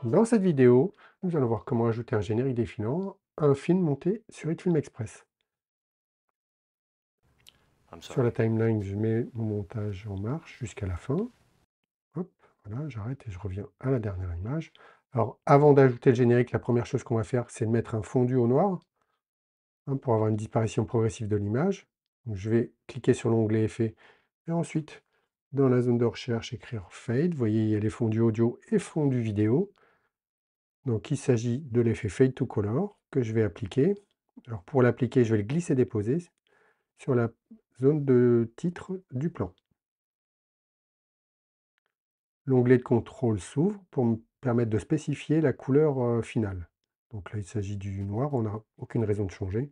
Dans cette vidéo, nous allons voir comment ajouter un générique défilant à un film monté sur eFilm Express. I'm Sur la sorry. timeline, je mets mon montage en marche jusqu'à la fin. Hop, voilà, j'arrête et je reviens à la dernière image. Alors, avant d'ajouter le générique, la première chose qu'on va faire, c'est de mettre un fondu au noir pour avoir une disparition progressive de l'image. Donc, je vais cliquer sur l'onglet Effets et ensuite, dans la zone de recherche, écrire Fade. Vous voyez, il y a les fondus audio et fondus vidéo. Donc il s'agit de l'effet Fade to Color que je vais appliquer. Alors pour l'appliquer, je vais le glisser-déposer sur la zone de titre du plan. L'onglet de contrôle s'ouvre pour me permettre de spécifier la couleur finale. Donc là, il s'agit du noir, on n'a aucune raison de changer.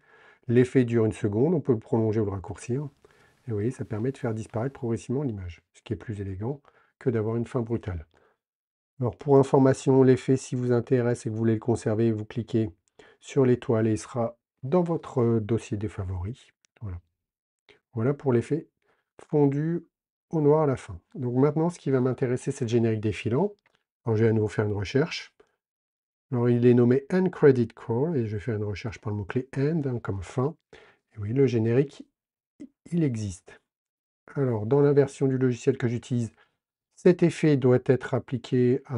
L'effet dure une seconde, on peut le prolonger ou le raccourcir. Et vous voyez, ça permet de faire disparaître progressivement l'image, ce qui est plus élégant que d'avoir une fin brutale. Alors pour information, l'effet, si vous intéresse et que vous voulez le conserver, vous cliquez sur l'étoile et il sera dans votre dossier des favoris. Voilà. Voilà pour l'effet fondu au noir à la fin. Donc maintenant, ce qui va m'intéresser, c'est le générique défilant. Alors je vais à nouveau faire une recherche. Alors il est nommé End Credit Crawl et je vais faire une recherche par le mot-clé End, comme fin. Et oui, le générique, il existe. Alors dans la version du logiciel que j'utilise, cet effet doit être appliqué à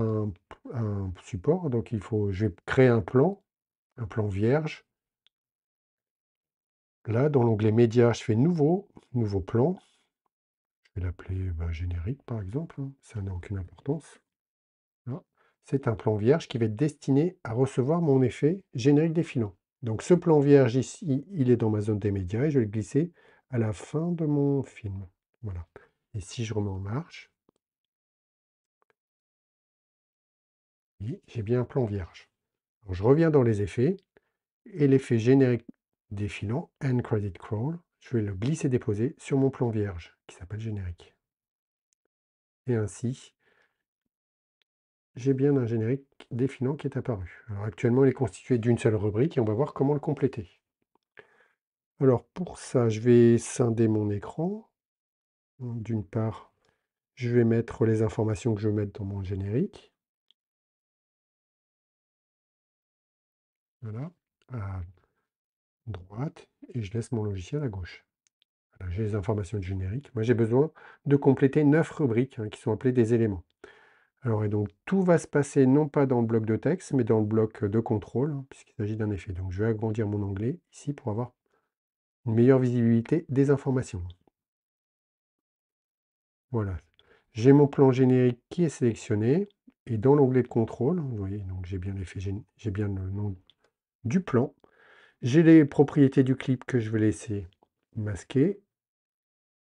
un support, donc je vais créer un plan vierge. Là, dans l'onglet Média, je fais Nouveau plan. Je vais l'appeler générique, par exemple, hein, ça n'a aucune importance. Là, c'est un plan vierge qui va être destiné à recevoir mon effet générique défilant. Donc ce plan vierge ici, il est dans ma zone des médias et je vais le glisser à la fin de mon film. Voilà. Et si je remets en marche, j'ai bien un plan vierge. Alors, je reviens dans les effets. Et l'effet générique défilant, End Credit Crawl, je vais le glisser-déposer sur mon plan vierge, qui s'appelle générique. Et ainsi, j'ai bien un générique défilant qui est apparu. Alors actuellement, il est constitué d'une seule rubrique et on va voir comment le compléter. Alors pour ça, je vais scinder mon écran. D'une part, je vais mettre les informations que je veux mettre dans mon générique. Voilà, à droite, et je laisse mon logiciel à gauche. Voilà, j'ai les informations du générique. Moi, j'ai besoin de compléter 9 rubriques qui sont appelées des éléments. Alors, et donc, tout va se passer non pas dans le bloc de texte, mais dans le bloc de contrôle, puisqu'il s'agit d'un effet. Donc, je vais agrandir mon onglet ici pour avoir une meilleure visibilité des informations. Voilà. J'ai mon plan générique qui est sélectionné. Et dans l'onglet de contrôle, vous voyez, donc j'ai bien l'effet, j'ai bien le nom du plan. J'ai les propriétés du clip que je vais laisser masquer.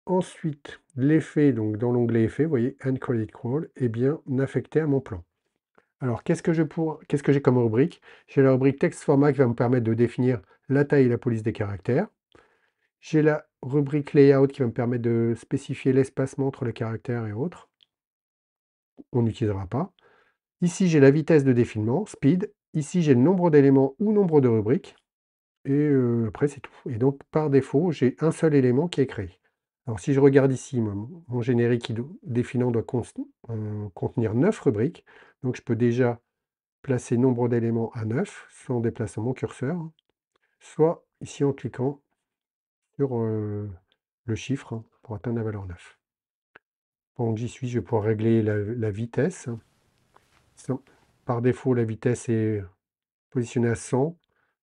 Ensuite, l'effet, donc dans l'onglet effet, vous voyez, End Credit Crawl, est bien affecté à mon plan. Alors, qu'est-ce que j'ai comme rubrique? J'ai la rubrique texte format qui va me permettre de définir la taille et la police des caractères. J'ai la rubrique layout qui va me permettre de spécifier l'espacement entre les caractères et autres. On n'utilisera pas. Ici, j'ai la vitesse de défilement, speed. Ici, j'ai le nombre d'éléments ou nombre de rubriques. Et après, c'est tout. Et donc, par défaut, j'ai un seul élément qui est créé. Alors, si je regarde ici, mon générique défilant doit contenir 9 rubriques. Donc, je peux déjà placer nombre d'éléments à 9, soit en déplaçant mon curseur, soit ici en cliquant sur le chiffre pour atteindre la valeur 9. Pendant que j'y suis, je vais pouvoir régler la vitesse. Par défaut, la vitesse est positionnée à 100.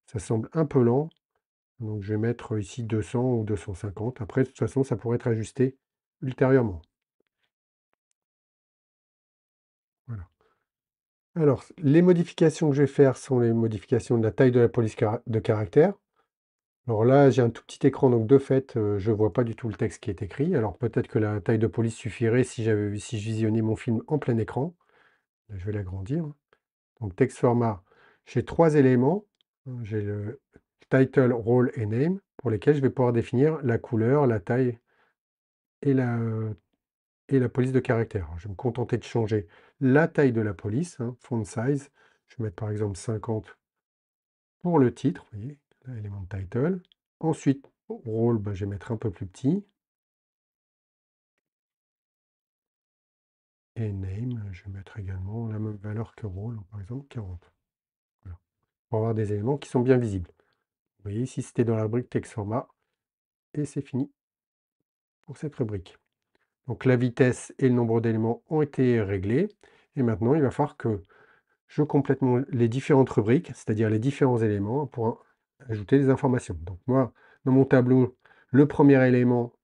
Ça semble un peu lent. Donc je vais mettre ici 200 ou 250. Après, de toute façon, ça pourrait être ajusté ultérieurement. Voilà. Alors, les modifications que je vais faire sont les modifications de la taille de la police de caractère. Alors là, j'ai un tout petit écran, donc de fait, je ne vois pas du tout le texte qui est écrit. Alors peut-être que la taille de police suffirait si je visionnais mon film en plein écran. Là, je vais l'agrandir. Donc texte format, j'ai 3 éléments. J'ai le title, role et name, pour lesquels je vais pouvoir définir la couleur, la taille et la police de caractère. Alors, je vais me contenter de changer la taille de la police, font size. Je vais mettre par exemple 50 pour le titre, vous voyez, là, élément de title. Ensuite, rôle, je vais mettre un peu plus petit. Et name, je vais mettre également la même valeur que rôle, par exemple 40. Voilà. Pour avoir des éléments qui sont bien visibles. Vous voyez ici, c'était dans la rubrique texte format. Et c'est fini pour cette rubrique. Donc la vitesse et le nombre d'éléments ont été réglés. Et maintenant, il va falloir que je complète les différentes rubriques, c'est-à-dire les différents éléments, pour ajouter des informations. Donc moi, dans mon tableau, le premier élément,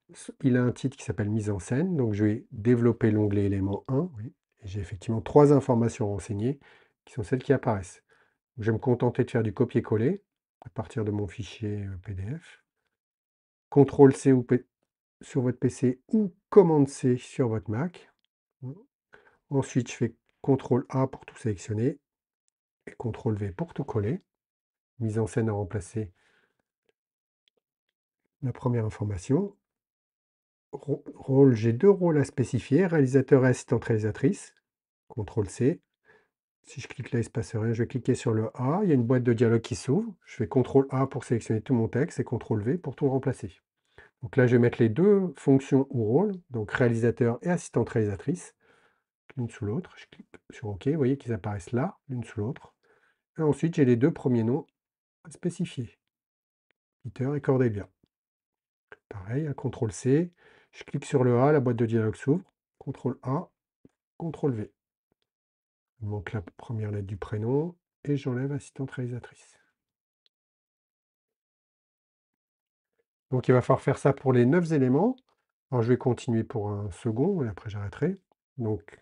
il a un titre qui s'appelle mise en scène. Donc je vais développer l'onglet élément 1. Oui, et j'ai effectivement 3 informations renseignées qui sont celles qui apparaissent. Je vais me contenter de faire du copier-coller à partir de mon fichier PDF. CTRL-C sur votre PC ou COMMANDE-C sur votre Mac. Ensuite, je fais CTRL-A pour tout sélectionner et CTRL-V pour tout coller. Mise en scène a remplacé la première information. Rôle, j'ai 2 rôles à spécifier, réalisateur et assistante réalisatrice. CTRL-C. Si je clique là, il ne se passe rien. Je vais cliquer sur le A. Il y a une boîte de dialogue qui s'ouvre. Je fais CTRL-A pour sélectionner tout mon texte et CTRL-V pour tout remplacer. Donc là, je vais mettre les deux fonctions ou rôles, donc réalisateur et assistante réalisatrice, l'une sous l'autre. Je clique sur OK. Vous voyez qu'ils apparaissent là, l'une sous l'autre. Et ensuite, j'ai les deux premiers noms à spécifier. Peter et Cordelia. Pareil, un CTRL-C. Je clique sur le A, la boîte de dialogue s'ouvre. CTRL-A, CTRL-V. Il manque la première lettre du prénom et j'enlève assistante réalisatrice. Donc il va falloir faire ça pour les 9 éléments. Alors je vais continuer pour un second et après j'arrêterai. Donc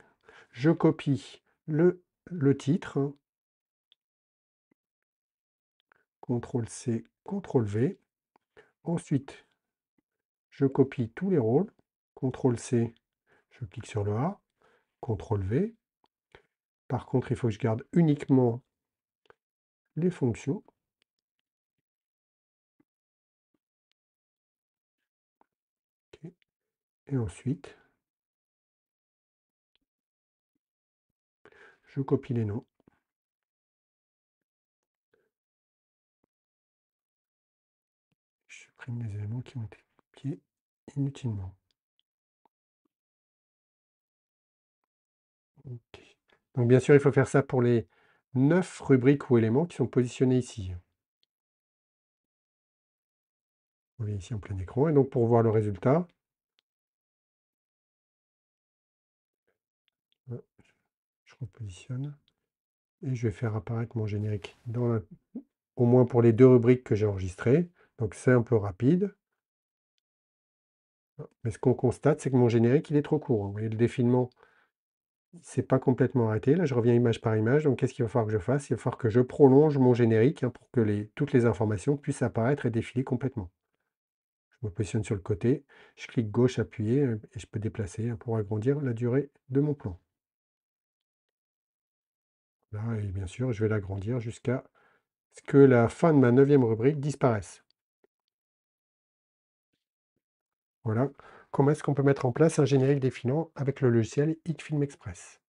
je copie le titre. CTRL-C, CTRL-V. Ensuite, je copie tous les rôles. CTRL-C, je clique sur le A. CTRL-V. Par contre, il faut que je garde uniquement les fonctions. Okay. Et ensuite, je copie les noms. Je supprime les éléments qui ont été copiés inutilement. Okay. Donc bien sûr, il faut faire ça pour les 9 rubriques ou éléments qui sont positionnés ici. Vous voyez ici en plein écran. Et donc pour voir le résultat, je repositionne et je vais faire apparaître mon générique au moins pour les 2 rubriques que j'ai enregistrées. Donc c'est un peu rapide. Mais ce qu'on constate, c'est que mon générique, il est trop court. Vous voyez, le défilement, il ne s'est pas complètement arrêté. Là, je reviens image par image. Donc qu'est-ce qu'il va falloir que je fasse? Il va falloir que je prolonge mon générique pour que toutes les informations puissent apparaître et défiler complètement. Je me positionne sur le côté, je clique gauche appuyé et je peux déplacer pour agrandir la durée de mon plan. Là, et bien sûr, je vais l'agrandir jusqu'à ce que la fin de ma 9e rubrique disparaisse. Voilà comment est-ce qu'on peut mettre en place un générique défilant avec le logiciel xFilm Express.